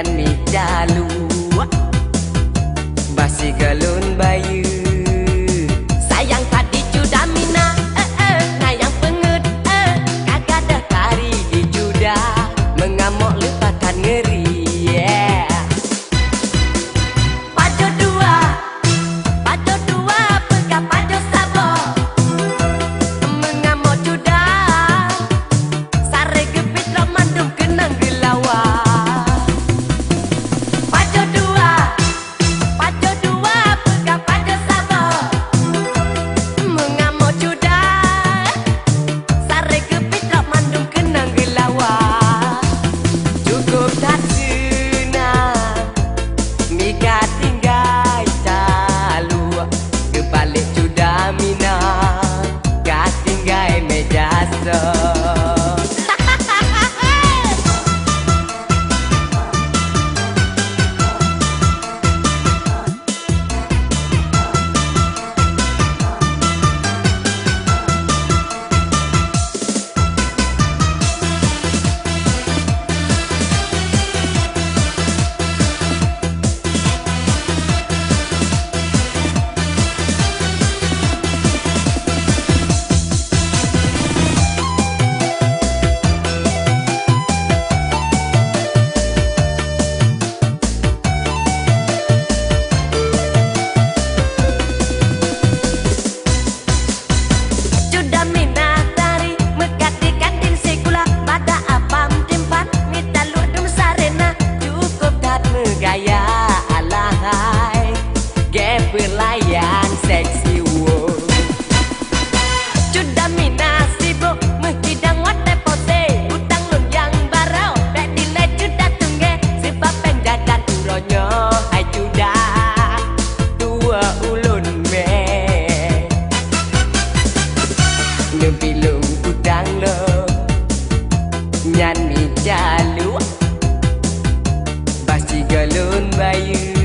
nyan mi jalu basi galun bayu sayang tadi juda mina nayang pengut kagak dah kari di juda mengamuk lupakan ngeri pajo dua pegah pajo sabo mengamuk juda sare gepit ramandum kenang gelawa pajo dua pegah pajo sabo mengamuk juda sare gepit ramandum kenang gelawa cukup tak senang mika tinggai talu kebalik juda mina gak tinggai meja so gaya alahai pelayan seksi wo juda mina sibuk menghidang wate pose utang lun yang barau bek nilai juda tungge sebab penjadan uronyo hai juda dua ulun me ngebilung udang lo nyan mi jalu basi galun bayu